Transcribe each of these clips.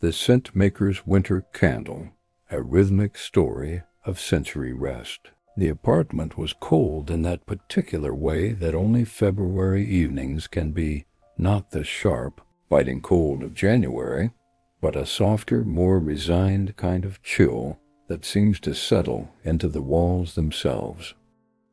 The Scent Maker's Winter Candle, a rhythmic story of sensory rest. The apartment was cold in that particular way that only February evenings can be, not the sharp, biting cold of January, but a softer, more resigned kind of chill that seems to settle into the walls themselves.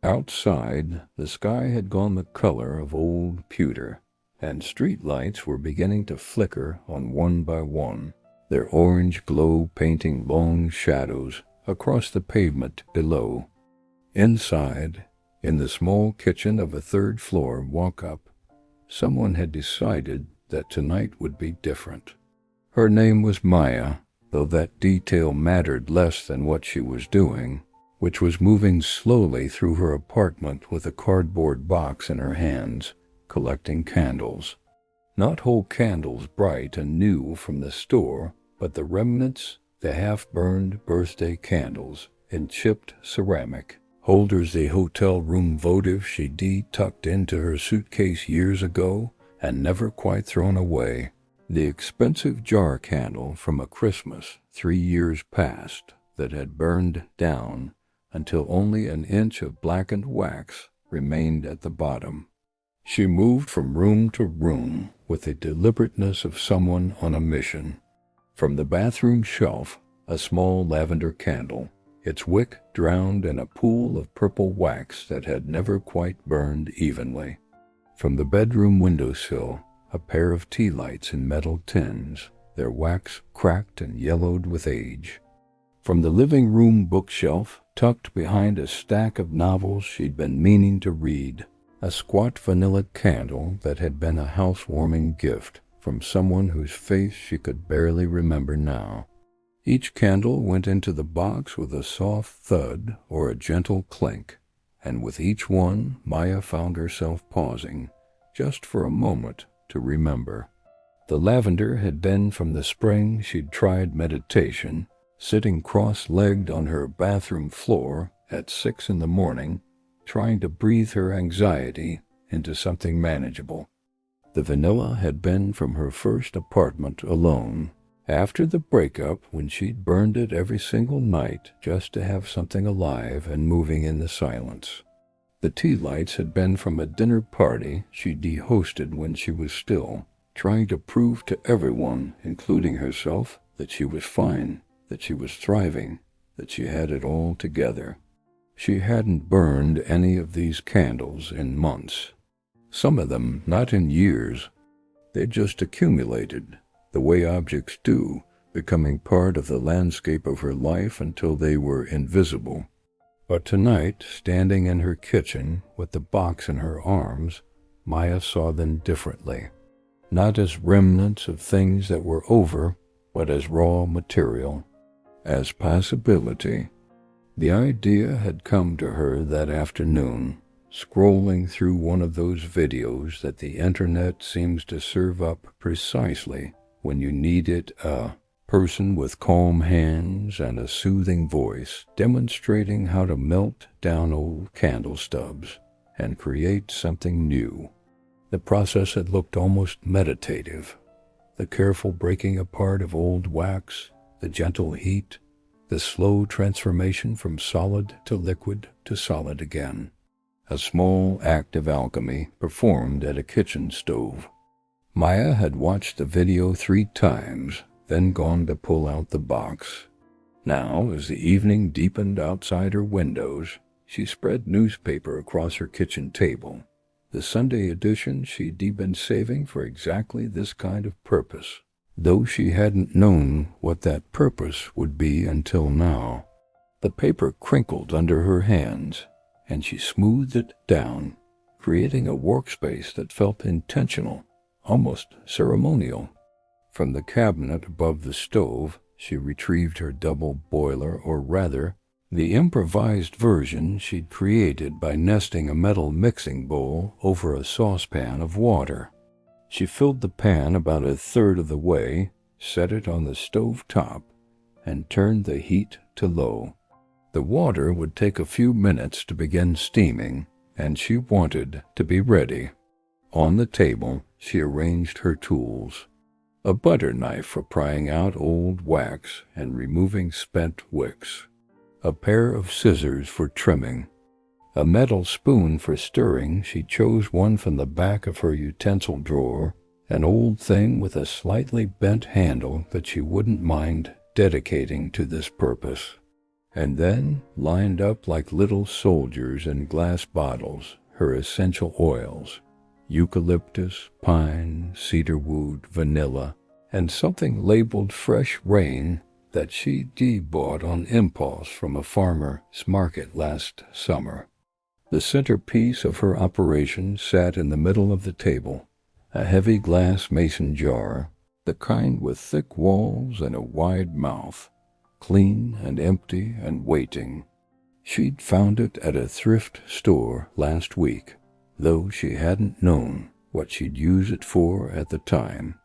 Outside, the sky had gone the color of old pewter, and street lights were beginning to flicker on one by one, their orange glow painting long shadows across the pavement below. Inside, in the small kitchen of a third-floor walk-up, someone had decided that tonight would be different. Her name was Maya, though that detail mattered less than what she was doing, which was moving slowly through her apartment with a cardboard box in her hands, collecting candles. Not whole candles bright and new from the store, but the remnants, the half-burned birthday candles in chipped ceramic, holders the hotel room votive she'd tucked into her suitcase years ago and never quite thrown away. The expensive jar candle from a Christmas 3 years past that had burned down until only an inch of blackened wax remained at the bottom. She moved from room to room with the deliberateness of someone on a mission. From the bathroom shelf, a small lavender candle, its wick drowned in a pool of purple wax that had never quite burned evenly. From the bedroom windowsill, a pair of tea lights in metal tins, their wax cracked and yellowed with age. From the living room bookshelf, tucked behind a stack of novels she'd been meaning to read, a squat vanilla candle that had been a housewarming gift from someone whose face she could barely remember now. Each candle went into the box with a soft thud or a gentle clink, and with each one Maya found herself pausing, just for a moment, to remember. The lavender had been from the spring she'd tried meditation, sitting cross-legged on her bathroom floor at 6 in the morning, trying to breathe her anxiety into something manageable. The vanilla had been from her first apartment alone, after the breakup when she'd burned it every single night just to have something alive and moving in the silence. The tea lights had been from a dinner party she'd hosted when she was still, trying to prove to everyone, including herself, that she was fine, that she was thriving, that she had it all together. She hadn't burned any of these candles in months. Some of them not in years. They'd just accumulated, the way objects do, becoming part of the landscape of her life until they were invisible. But tonight, standing in her kitchen with the box in her arms, Maya saw them differently. Not as remnants of things that were over, but as raw material, as possibility. The idea had come to her that afternoon, scrolling through one of those videos that the internet seems to serve up precisely when you need it, a person with calm hands and a soothing voice demonstrating how to melt down old candle stubs and create something new. The process had looked almost meditative. The careful breaking apart of old wax, the gentle heat, the slow transformation from solid to liquid to solid again. A small act of alchemy performed at a kitchen stove. Maya had watched the video 3 times, then gone to pull out the box. Now, as the evening deepened outside her windows, she spread newspaper across her kitchen table, the Sunday edition she'd been saving for exactly this kind of purpose, though she hadn't known what that purpose would be until now. The paper crinkled under her hands, and she smoothed it down, creating a workspace that felt intentional, almost ceremonial. From the cabinet above the stove, she retrieved her double boiler, or rather, the improvised version she'd created by nesting a metal mixing bowl over a saucepan of water. She filled the pan about 1/3 of the way, set it on the stove top, and turned the heat to low. The water would take a few minutes to begin steaming, and she wanted to be ready. On the table, she arranged her tools. a butter knife for prying out old wax and removing spent wicks, a pair of scissors for trimming, a metal spoon for stirring. She chose one from the back of her utensil drawer, an old thing with a slightly bent handle that she wouldn't mind dedicating to this purpose. And then, lined up like little soldiers in glass bottles, her essential oils: eucalyptus, pine, cedarwood, vanilla, and something labeled Fresh Rain that she bought on impulse from a farmer's market last summer. The centerpiece of her operation sat in the middle of the table, a heavy glass mason jar, the kind with thick walls and a wide mouth, clean and empty and waiting. She'd found it at a thrift store last week, though she hadn't known what she'd use it for at the time.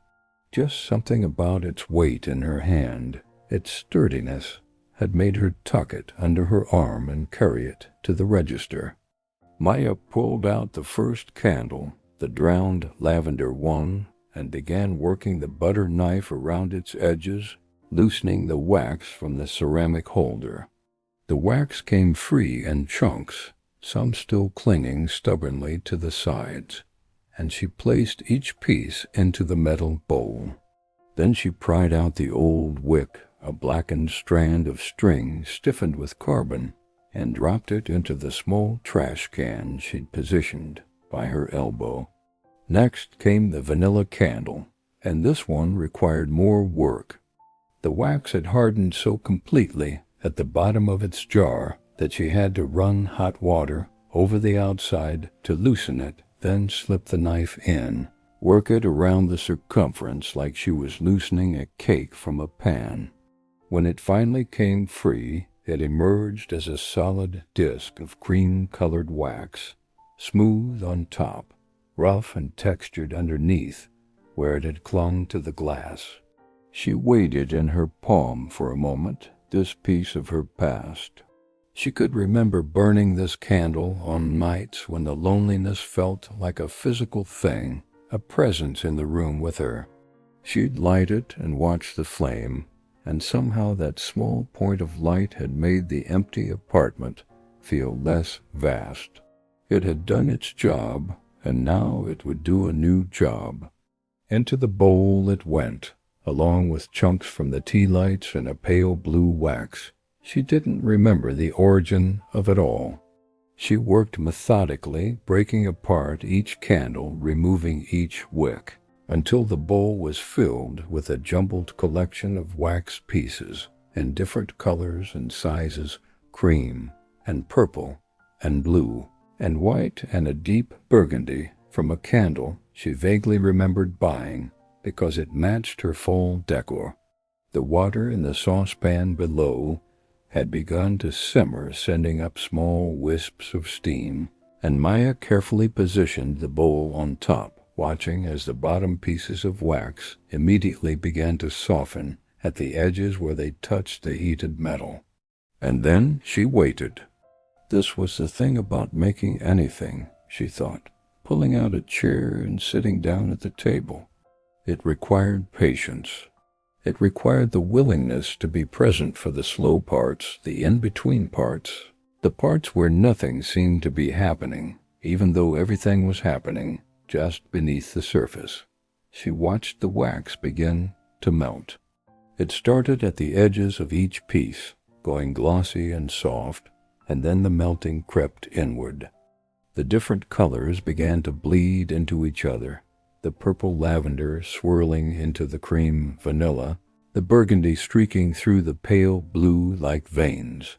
Just something about its weight in her hand, its sturdiness, had made her tuck it under her arm and carry it to the register. Maya pulled out the first candle, the drowned lavender one, and began working the butter knife around its edges, loosening the wax from the ceramic holder. The wax came free in chunks, some still clinging stubbornly to the sides, and she placed each piece into the metal bowl. Then she pried out the old wick, a blackened strand of string stiffened with carbon, and dropped it into the small trash can she'd positioned by her elbow. Next came the vanilla candle, and this one required more work. The wax had hardened so completely at the bottom of its jar that she had to run hot water over the outside to loosen it, then slip the knife in, work it around the circumference like she was loosening a cake from a pan. When it finally came free, it emerged as a solid disc of cream-colored wax, smooth on top, rough and textured underneath where it had clung to the glass. She weighed it in her palm for a moment, this piece of her past. She could remember burning this candle on nights when the loneliness felt like a physical thing, a presence in the room with her. She'd light it and watch the flame, and somehow that small point of light had made the empty apartment feel less vast. It had done its job, and now it would do a new job. Into the bowl it went, along with chunks from the tea lights and a pale blue wax. She didn't remember the origin of it all. She worked methodically, breaking apart each candle, removing each wick, until the bowl was filled with a jumbled collection of wax pieces in different colors and sizes: cream and purple and blue and white, and a deep burgundy from a candle she vaguely remembered buying because it matched her fall decor. The water in the saucepan below had begun to simmer, sending up small wisps of steam, and Maya carefully positioned the bowl on top, watching as the bottom pieces of wax immediately began to soften at the edges where they touched the heated metal. And then she waited. This was the thing about making anything, she thought, pulling out a chair and sitting down at the table. It required patience. It required the willingness to be present for the slow parts, the in-between parts, the parts where nothing seemed to be happening, even though everything was happening just beneath the surface. She watched the wax begin to melt. It started at the edges of each piece, going glossy and soft, and then the melting crept inward. The different colors began to bleed into each other, the purple lavender swirling into the cream vanilla, the burgundy streaking through the pale blue like veins.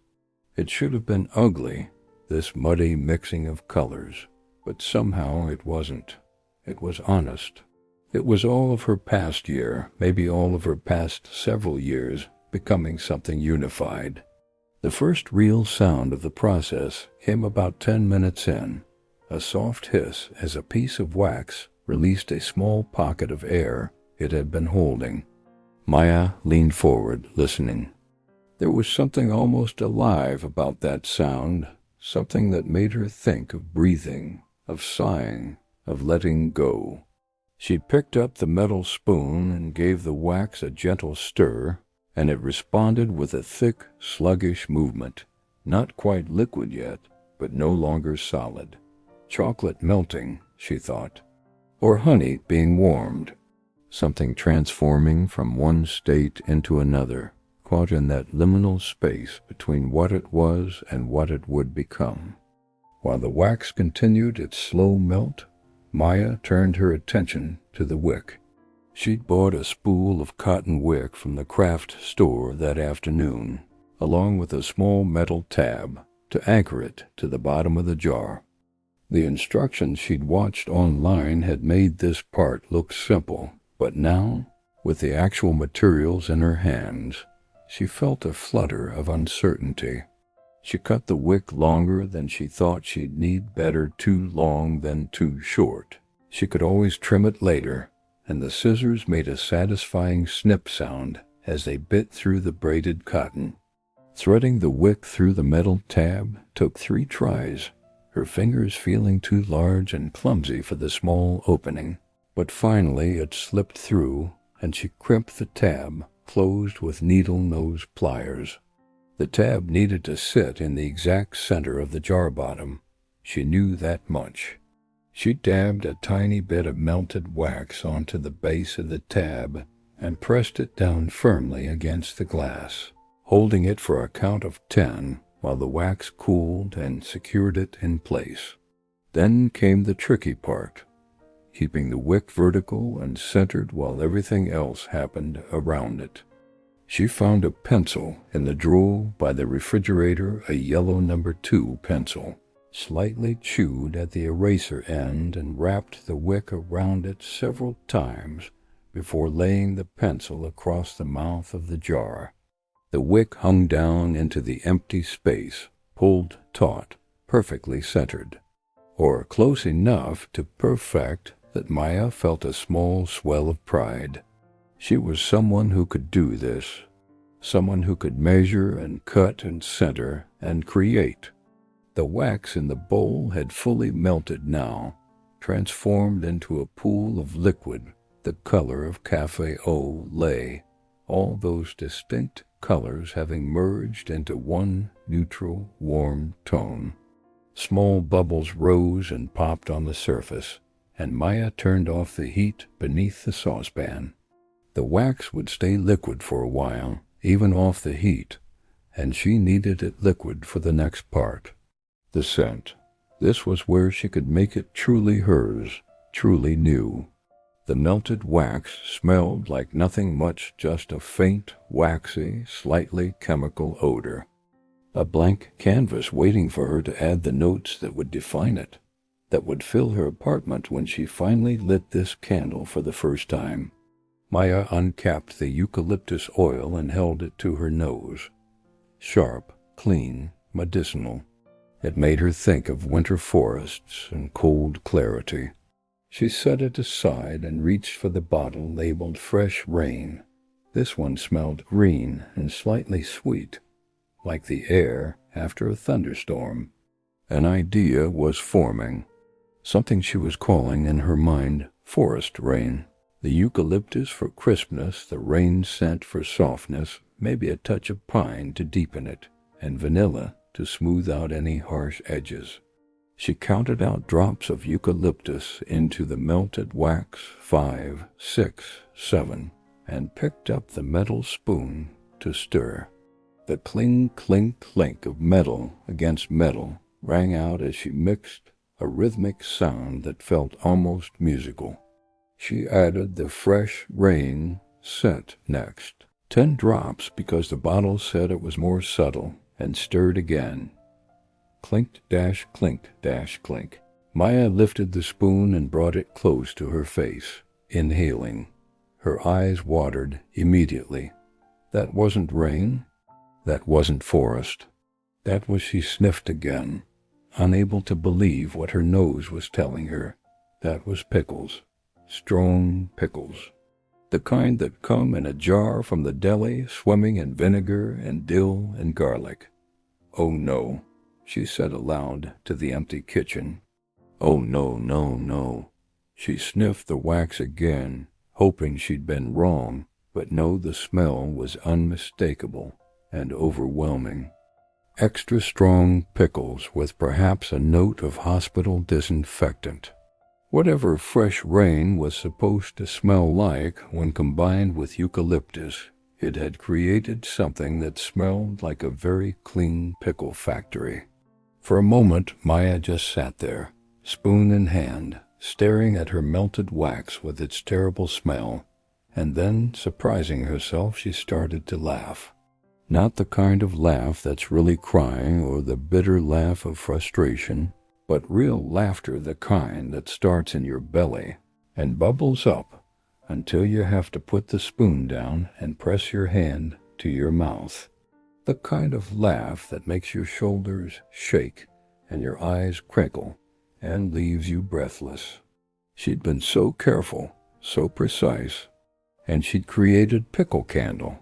It should have been ugly, this muddy mixing of colors, but somehow it wasn't. It was honest. It was all of her past year, maybe all of her past several years, becoming something unified. The first real sound of the process came about 10 minutes in, a soft hiss as a piece of wax released a small pocket of air it had been holding. Maya leaned forward, listening. There was something almost alive about that sound, something that made her think of breathing, of sighing, of letting go. She picked up the metal spoon and gave the wax a gentle stir, and it responded with a thick, sluggish movement, not quite liquid yet, but no longer solid. Chocolate melting, she thought, or honey being warmed, something transforming from one state into another, caught in that liminal space between what it was and what it would become. While the wax continued its slow melt, Maya turned her attention to the wick. She'd bought a spool of cotton wick from the craft store that afternoon, along with a small metal tab to anchor it to the bottom of the jar. The instructions she'd watched online had made this part look simple, but now, with the actual materials in her hands, she felt a flutter of uncertainty. She cut the wick longer than she thought she'd need, better too long than too short. She could always trim it later, and the scissors made a satisfying snip sound as they bit through the braided cotton. Threading the wick through the metal tab took 3 tries, her fingers feeling too large and clumsy for the small opening. But finally it slipped through, and she crimped the tab, closed with needle-nose pliers. The tab needed to sit in the exact center of the jar bottom. She knew that much. She dabbed a tiny bit of melted wax onto the base of the tab and pressed it down firmly against the glass, holding it for a count of 10 while the wax cooled and secured it in place. Then came the tricky part, keeping the wick vertical and centered while everything else happened around it. She found a pencil in the drawer by the refrigerator, a yellow number 2 pencil, slightly chewed at the eraser end, and wrapped the wick around it several times before laying the pencil across the mouth of the jar. The wick hung down into the empty space, pulled taut, perfectly centered, or close enough to perfect that Maya felt a small swell of pride. She was someone who could do this, someone who could measure and cut and center and create. The wax in the bowl had fully melted now, transformed into a pool of liquid the color of cafe au lait, all those distinct colors having merged into one neutral, warm tone. Small bubbles rose and popped on the surface, and Maya turned off the heat beneath the saucepan. The wax would stay liquid for a while, even off the heat, and she needed it liquid for the next part. The scent. This was where she could make it truly hers, truly new. The melted wax smelled like nothing much, just a faint, waxy, slightly chemical odor. A blank canvas waiting for her to add the notes that would define it, that would fill her apartment when she finally lit this candle for the first time. Maya uncapped the eucalyptus oil and held it to her nose. Sharp, clean, medicinal. It made her think of winter forests and cold clarity. She set it aside and reached for the bottle labeled Fresh Rain. This one smelled green and slightly sweet, like the air after a thunderstorm. An idea was forming, something she was calling in her mind forest rain. The eucalyptus for crispness, the rain scent for softness, maybe a touch of pine to deepen it, and vanilla to smooth out any harsh edges. She counted out drops of eucalyptus into the melted wax, 5, 6, 7, and picked up the metal spoon to stir. The clink, clink, clink of metal against metal rang out as she mixed, a rhythmic sound that felt almost musical. She added the Fresh Rain scent next, 10 drops because the bottle said it was more subtle, and stirred again. Clink dash clink dash clink. Maya lifted the spoon and brought it close to her face, inhaling. Her eyes watered immediately. That wasn't rain. That wasn't forest. That was, she sniffed again, unable to believe what her nose was telling her. That was pickles. Strong pickles. The kind that come in a jar from the deli, swimming in vinegar and dill and garlic. Oh no, she said aloud to the empty kitchen. Oh no, no, no. She sniffed the wax again, hoping she'd been wrong, but no, the smell was unmistakable and overwhelming. Extra strong pickles with perhaps a note of hospital disinfectant. Whatever fresh rain was supposed to smell like when combined with eucalyptus, it had created something that smelled like a very clean pickle factory. For a moment, Maya just sat there, spoon in hand, staring at her melted wax with its terrible smell, and then, surprising herself, she started to laugh. Not the kind of laugh that's really crying or the bitter laugh of frustration, but real laughter, the kind that starts in your belly and bubbles up until you have to put the spoon down and press your hand to your mouth. The kind of laugh that makes your shoulders shake and your eyes crinkle and leaves you breathless. She'd been so careful, so precise, and she'd created pickle candle.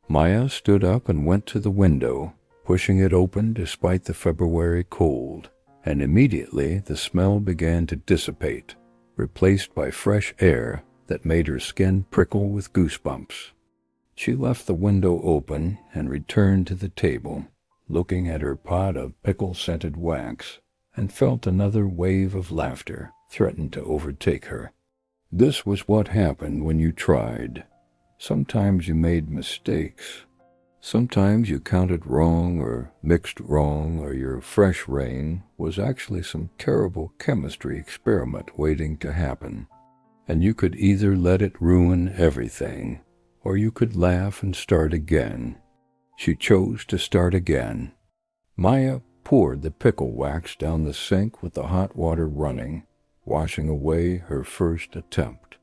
Maya stood up and went to the window, pushing it open despite the February cold, and immediately the smell began to dissipate, replaced by fresh air that made her skin prickle with goosebumps. She left the window open and returned to the table, looking at her pot of pickle-scented wax, and felt another wave of laughter threaten to overtake her. This was what happened when you tried. Sometimes you made mistakes. Sometimes you counted wrong or mixed wrong, or your fresh rain was actually some terrible chemistry experiment waiting to happen. And you could either let it ruin everything, or you could laugh and start again. She chose to start again. Maya poured the pickle wax down the sink with the hot water running, washing away her first attempt.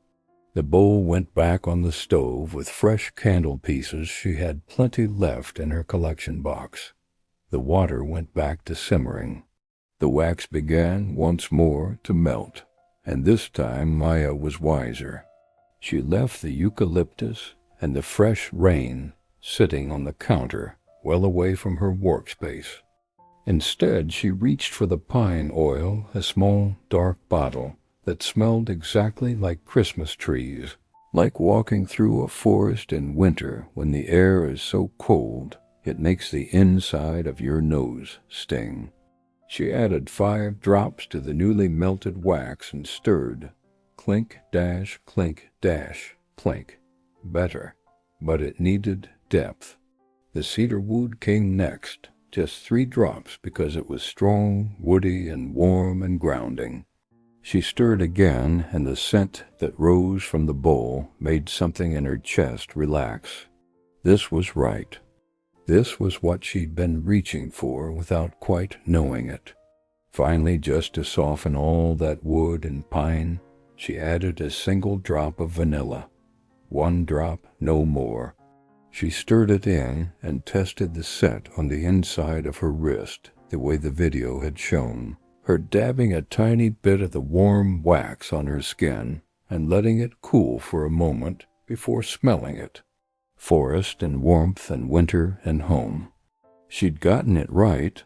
The bowl went back on the stove with fresh candle pieces she had plenty left in her collection box. The water went back to simmering. The wax began once more to melt, and this time Maya was wiser. She left the eucalyptus and the fresh rain sitting on the counter well away from her workspace. Instead, she reached for the pine oil, a small, dark bottle that smelled exactly like Christmas trees, like walking through a forest in winter when the air is so cold it makes the inside of your nose sting. She added 5 drops to the newly melted wax and stirred. Clink, dash, clink, dash, clink. Better, but it needed depth. The cedarwood came next, just 3 drops because it was strong, woody, and warm and grounding. She stirred again, and the scent that rose from the bowl made something in her chest relax. This was right. This was what she'd been reaching for without quite knowing it. Finally, just to soften all that wood and pine, she added a single drop of vanilla. 1 drop, no more. She stirred it in and tested the scent on the inside of her wrist, the way the video had shown, her dabbing a tiny bit of the warm wax on her skin and letting it cool for a moment before smelling it. Forest and warmth and winter and home. She'd gotten it right.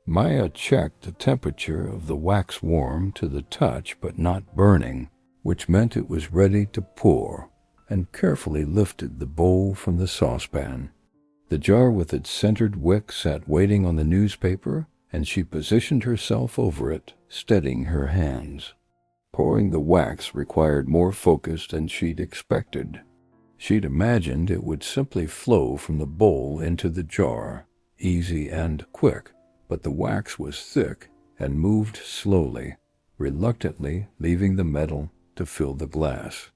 Maya checked the temperature of the wax, warm to the touch but not burning, which meant it was ready to pour, and carefully lifted the bowl from the saucepan. The jar with its centered wick sat waiting on the newspaper, and she positioned herself over it, steadying her hands. Pouring the wax required more focus than she'd expected. She'd imagined it would simply flow from the bowl into the jar, easy and quick, but the wax was thick and moved slowly, reluctantly leaving the metal to fill the glass.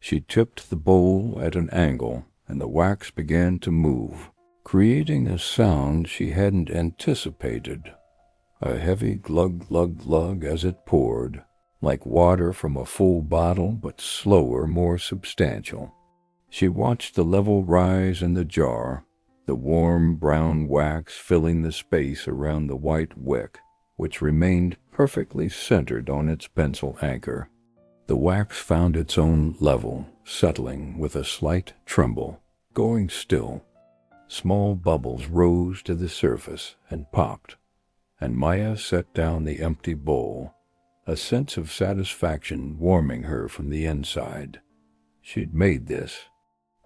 She tipped the bowl at an angle, and the wax began to move, creating a sound she hadn't anticipated. A heavy glug, glug, glug as it poured, like water from a full bottle, but slower, more substantial. She watched the level rise in the jar, the warm brown wax filling the space around the white wick, which remained perfectly centered on its pencil anchor. The wax found its own level, settling with a slight tremble, going still. Small bubbles rose to the surface and popped, and Maya set down the empty bowl. a sense of satisfaction warming her from the inside. She'd made this,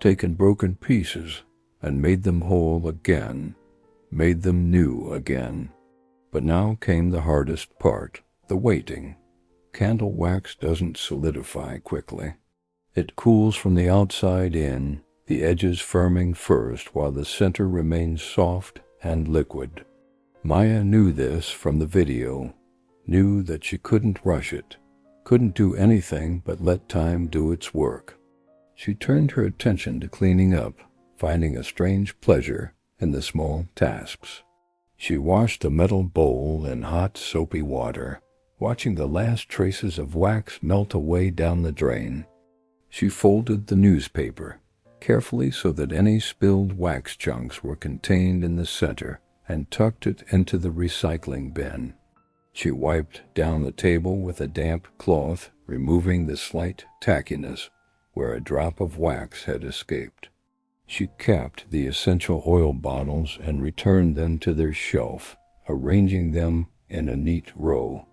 taken broken pieces and made them whole again, made them new again. But now came the hardest part, the waiting. Candle wax doesn't solidify quickly. It cools from the outside in, the edges firming first while the center remains soft and liquid. Maya knew this from the video, knew that she couldn't rush it, couldn't do anything but let time do its work. She turned her attention to cleaning up, finding a strange pleasure in the small tasks. She washed the metal bowl in hot, soapy water, watching the last traces of wax melt away down the drain. She folded the newspaper carefully so that any spilled wax chunks were contained in the center and tucked it into the recycling bin. She wiped down the table with a damp cloth, removing the slight tackiness where a drop of wax had escaped. She capped the essential oil bottles and returned them to their shelf, arranging them in a neat row.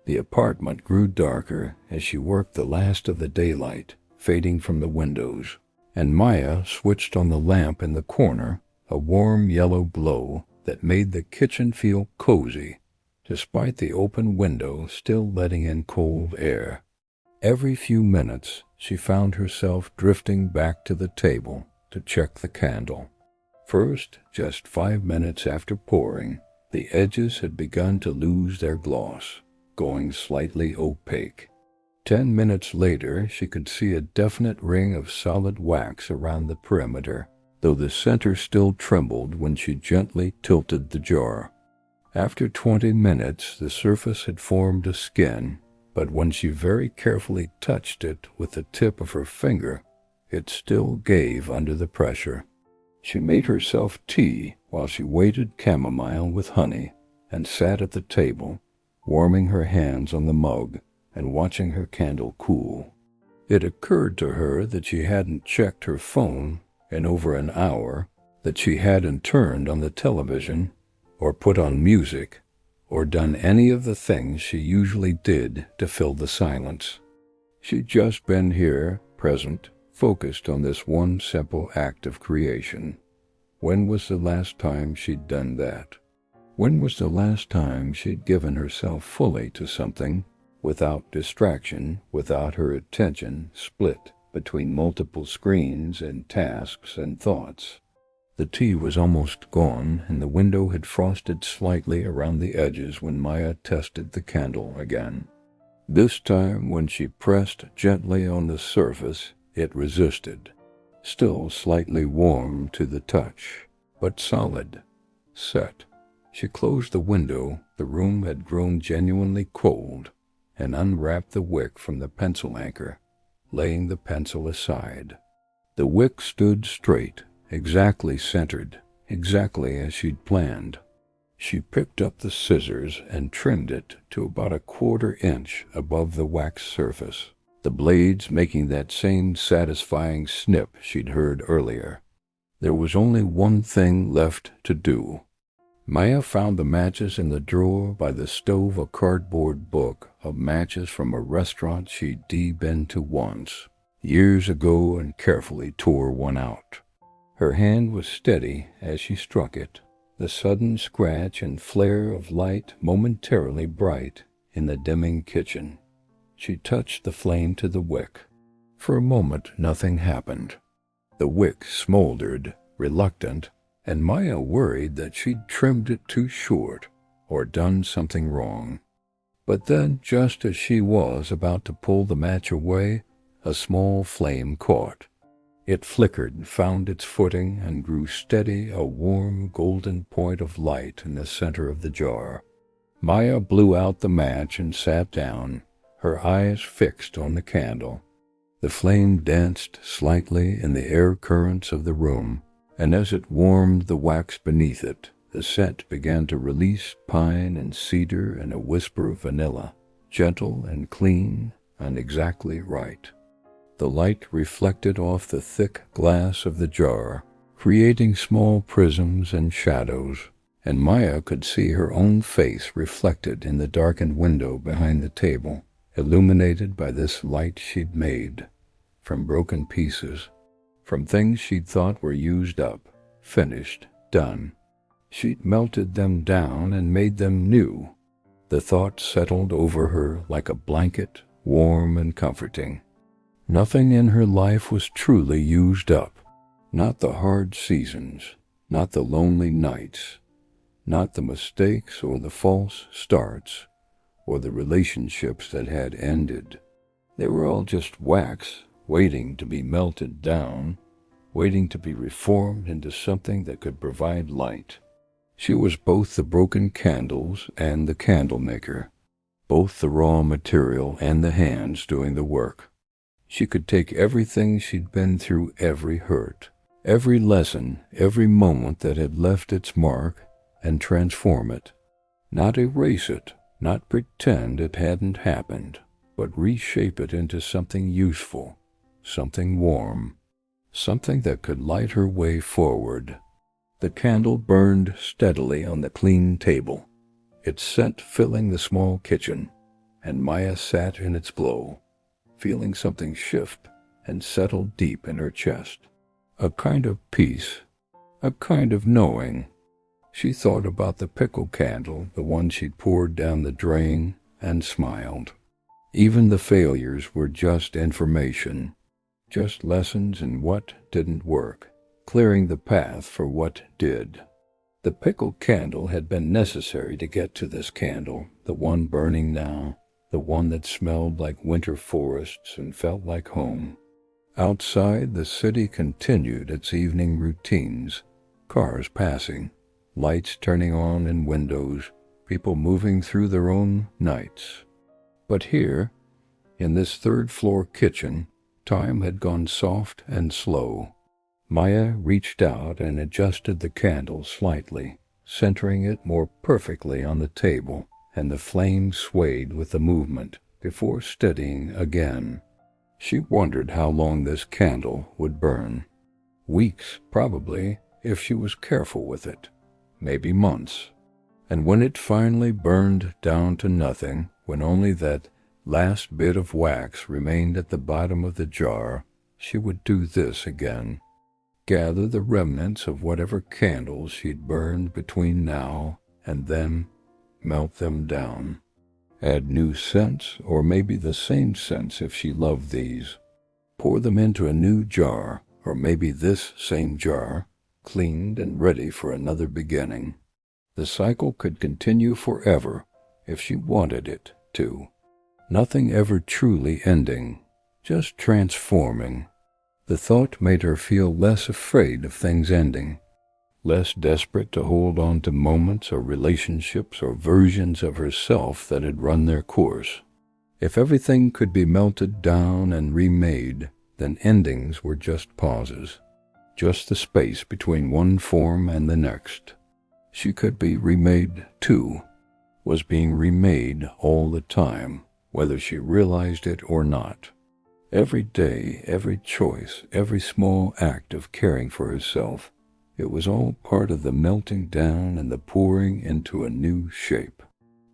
The apartment grew darker as she worked the last of the daylight fading from the windows, and Maya switched on the lamp in the corner, a warm yellow glow that made the kitchen feel cozy, despite the open window still letting in cold air. Every few minutes, she found herself drifting back to the table to check the candle. First, just 5 minutes after pouring, the edges had begun to lose their gloss, going slightly opaque. 10 minutes later, she could see a definite ring of solid wax around the perimeter, though the center still trembled when she gently tilted the jar. After 20 minutes, the surface had formed a skin, but when she very carefully touched it with the tip of her finger, it still gave under the pressure. She made herself tea while she waited chamomile with honey and sat at the table, warming her hands on the mug and watching her candle cool. It occurred to her that she hadn't checked her phone in over an hour, that she hadn't turned on the television or put on music or done any of the things she usually did to fill the silence. She'd just been here, present, focused on this one simple act of creation. When was the last time she'd done that? When was the last time she'd given herself fully to something, without distraction, without her attention split between multiple screens and tasks and thoughts? The tea was almost gone, and the window had frosted slightly around the edges when Maya tested the candle again. This time, when she pressed gently on the surface, it resisted, still slightly warm to the touch, but solid, set. She closed the window, the room had grown genuinely cold, and unwrapped the wick from the pencil anchor, laying the pencil aside. The wick stood straight, exactly centered, exactly as she'd planned. She picked up the scissors and trimmed it to about 1/4 inch above the wax surface, the blades making that same satisfying snip she'd heard earlier. There was only one thing left to do. Maya found the matches in the drawer by the stove, a cardboard book of matches from a restaurant she'd been to once, years ago, and carefully tore one out. Her hand was steady as she struck it, the sudden scratch and flare of light momentarily bright in the dimming kitchen. She touched the flame to the wick. For a moment nothing happened. The wick smoldered, reluctant, and Maya worried that she'd trimmed it too short or done something wrong. But then, just as she was about to pull the match away, a small flame caught. It flickered, found its footing, and grew steady, a warm golden point of light in the center of the jar. Maya blew out the match and sat down, her eyes fixed on the candle. The flame danced slightly in the air currents of the room, and as it warmed the wax beneath it, the scent began to release pine and cedar and a whisper of vanilla, gentle and clean and exactly right. The light reflected off the thick glass of the jar, creating small prisms and shadows, and Maya could see her own face reflected in the darkened window behind the table, illuminated by this light she'd made from broken pieces, from things she'd thought were used up, finished, done. She'd melted them down and made them new. The thought settled over her like a blanket, warm and comforting. Nothing in her life was truly used up. Not the hard seasons, not the lonely nights, not the mistakes or the false starts, or the relationships that had ended. They were all just wax, waiting to be melted down, waiting to be reformed into something that could provide light. She was both the broken candles and the candle maker, both the raw material and the hands doing the work. She could take everything she'd been through, every hurt, every lesson, every moment that had left its mark, and transform it. Not erase it, not pretend it hadn't happened, but reshape it into something useful, something warm, something that could light her way forward. The candle burned steadily on the clean table, its scent filling the small kitchen, and Maya sat in its glow, feeling something shift and settle deep in her chest. A kind of peace, a kind of knowing. She thought about the pickle candle, the one she'd poured down the drain, and smiled. Even the failures were just information, just lessons in what didn't work, clearing the path for what did. The pickle candle had been necessary to get to this candle, the one burning now, the one that smelled like winter forests and felt like home. Outside, the city continued its evening routines, cars passing, lights turning on in windows, people moving through their own nights. But here, in this third-floor kitchen, time had gone soft and slow. Maya reached out and adjusted the candle slightly, centering it more perfectly on the table, and the flame swayed with the movement before steadying again. She wondered how long this candle would burn. Weeks, probably, if she was careful with it. Maybe months. And when it finally burned down to nothing, when only that last bit of wax remained at the bottom of the jar, she would do this again. Gather the remnants of whatever candles she'd burned between now and then, melt them down. Add new scents, or maybe the same scents if she loved these. Pour them into a new jar, or maybe this same jar, cleaned and ready for another beginning. The cycle could continue forever if she wanted it to. Nothing ever truly ending, just transforming. The thought made her feel less afraid of things ending, less desperate to hold on to moments or relationships or versions of herself that had run their course. If everything could be melted down and remade, then endings were just pauses, just the space between one form and the next. She could be remade too, was being remade all the time, whether she realized it or not. Every day, every choice, every small act of caring for herself, it was all part of the melting down and the pouring into a new shape.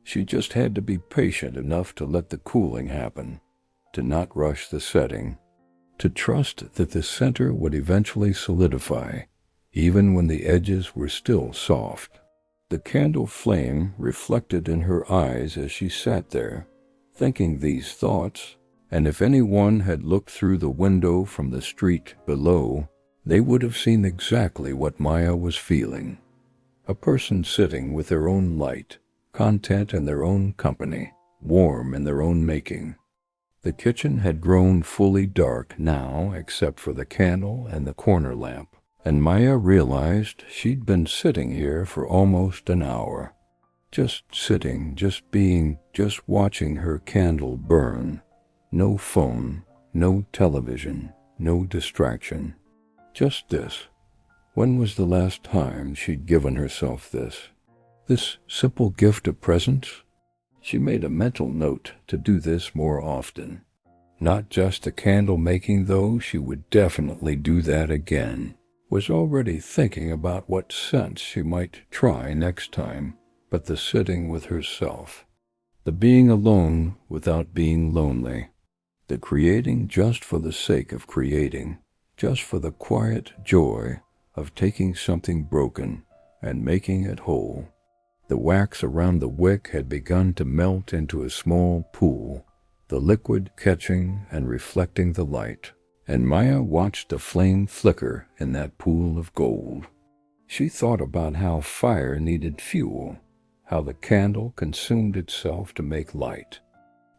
She just had to be patient enough to let the cooling happen, to not rush the setting, to trust that the center would eventually solidify, even when the edges were still soft. The candle flame reflected in her eyes as she sat there, thinking these thoughts, and if anyone had looked through the window from the street below, they would have seen exactly what Maya was feeling. A person sitting with their own light, content in their own company, warm in their own making. The kitchen had grown fully dark now, except for the candle and the corner lamp, and Maya realized she'd been sitting here for almost an hour. Just sitting, just being, just watching her candle burn. No phone, no television, no distraction. Just this. When was the last time she'd given herself this? This simple gift of presence? She made a mental note to do this more often. Not just the candle making, though, she would definitely do that again. was already thinking about what scents she might try next time, but the sitting with herself, the being alone without being lonely, the creating just for the sake of creating, just for the quiet joy of taking something broken and making it whole. The wax around the wick had begun to melt into a small pool, the liquid catching and reflecting the light, and Maya watched the flame flicker in that pool of gold. She thought about how fire needed fuel, how the candle consumed itself to make light,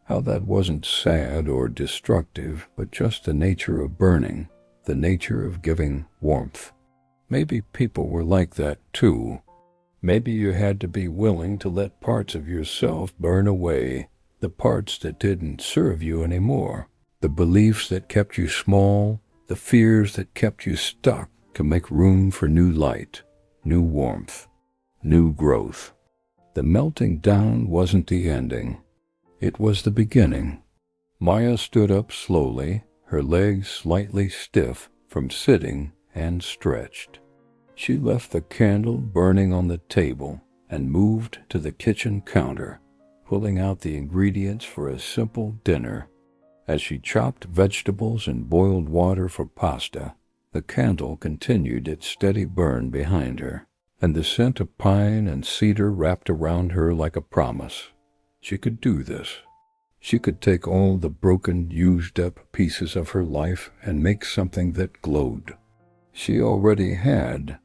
how that wasn't sad or destructive, but just the nature of burning, the nature of giving warmth. Maybe people were like that too. Maybe you had to be willing to let parts of yourself burn away, the parts that didn't serve you anymore, the beliefs that kept you small, the fears that kept you stuck, to make room for new light, new warmth, new growth. The melting down wasn't the ending. It was the beginning. Maya stood up slowly, her legs slightly stiff from sitting, and stretched. She left the candle burning on the table and moved to the kitchen counter, pulling out the ingredients for a simple dinner. As she chopped vegetables and boiled water for pasta, the candle continued its steady burn behind her, and the scent of pine and cedar wrapped around her like a promise. She could do this. She could take all the broken, used-up pieces of her life and make something that glowed. She already had.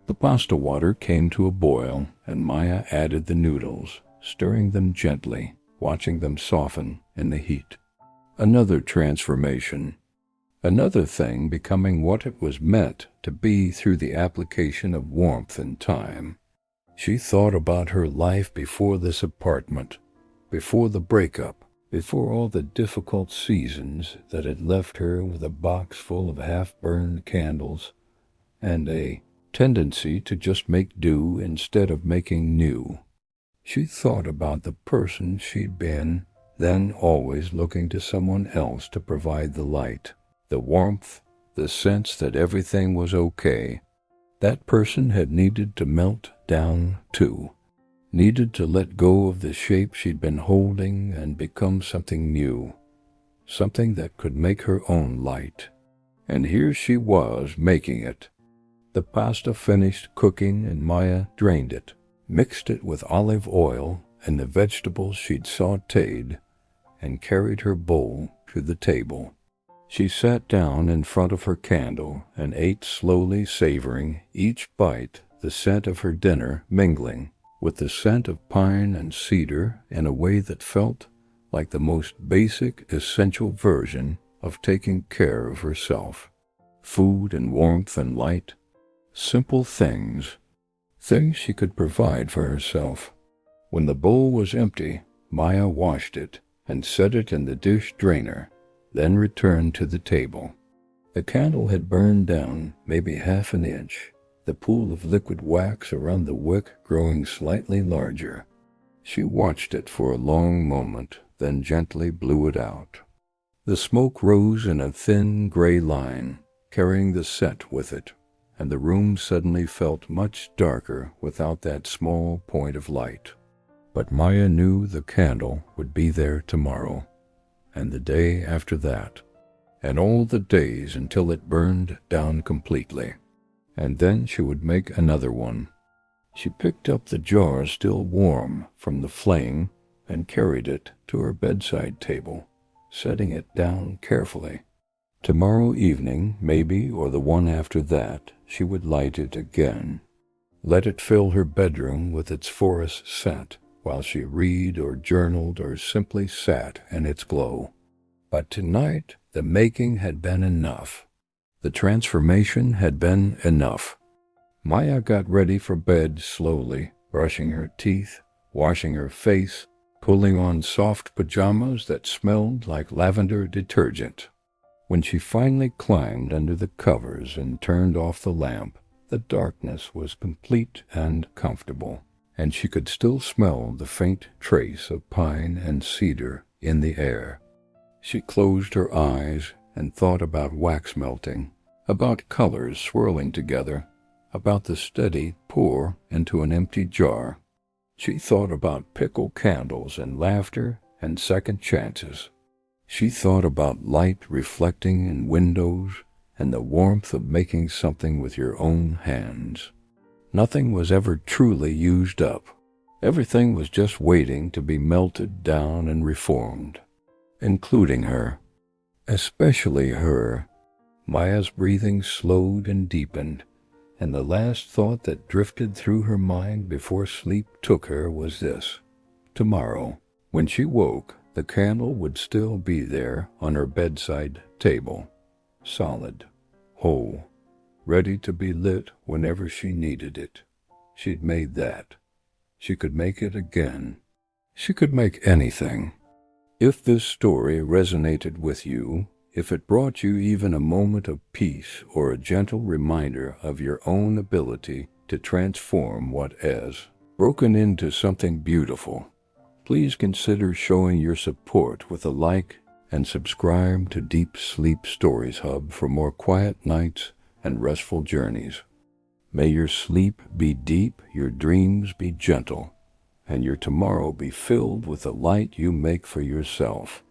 The pasta water came to a boil, and Maya added the noodles, stirring them gently, watching them soften in the heat. Another transformation. Another thing becoming what it was meant to be through the application of warmth and time. She thought about her life before this apartment, before the breakup, before all the difficult seasons that had left her with a box full of half-burned candles and a tendency to just make do instead of making new. She thought about the person she'd been, then always looking to someone else to provide the light, the warmth, the sense that everything was okay. That person had needed to melt down too, needed to let go of the shape she'd been holding and become something new, something that could make her own light. And here she was making it. The pasta finished cooking, and Maya drained it, mixed it with olive oil and the vegetables she'd sautéed, and carried her bowl to the table. She sat down in front of her candle and ate slowly, savoring each bite, the scent of her dinner mingling with the scent of pine and cedar in a way that felt like the most basic, essential version of taking care of herself. Food and warmth and light. Simple things she could provide for herself. When the bowl was empty, Maya washed it and set it in the dish drainer, then returned to the table. The candle had burned down maybe half an inch, the pool of liquid wax around the wick growing slightly larger. She watched it for a long moment, then gently blew it out. The smoke rose in a thin gray line, carrying the scent with it, and the room suddenly felt much darker without that small point of light. But Maya knew the candle would be there tomorrow, and the day after that, and all the days until it burned down completely. And then she would make another one. She picked up the jar still warm from the flame and carried it to her bedside table, setting it down carefully. Tomorrow evening, maybe, or the one after that, she would light it again. Let it fill her bedroom with its forest scent while she read or journaled or simply sat in its glow. But tonight, the making had been enough. The transformation had been enough. Maya got ready for bed slowly, brushing her teeth, washing her face, pulling on soft pajamas that smelled like lavender detergent. When she finally climbed under the covers and turned off the lamp, the darkness was complete and comfortable, and she could still smell the faint trace of pine and cedar in the air. She closed her eyes and thought about wax melting, about colors swirling together, about the steady pour into an empty jar. She thought about pickle candles and laughter and second chances. She thought about light reflecting in windows and the warmth of making something with your own hands. Nothing was ever truly used up. Everything was just waiting to be melted down and reformed, including her. Especially her. Maya's breathing slowed and deepened, and the last thought that drifted through her mind before sleep took her was this: tomorrow, when she woke, the candle would still be there on her bedside table, solid, whole, ready to be lit whenever she needed it. She'd made that. She could make it again. She could make anything. If this story resonated with you, if it brought you even a moment of peace or a gentle reminder of your own ability to transform what is broken into something beautiful, please consider showing your support with a like and subscribe to Deep Sleep Stories Hub for more quiet nights and restful journeys. May your sleep be deep, your dreams be gentle, and your tomorrow be filled with the light you make for yourself.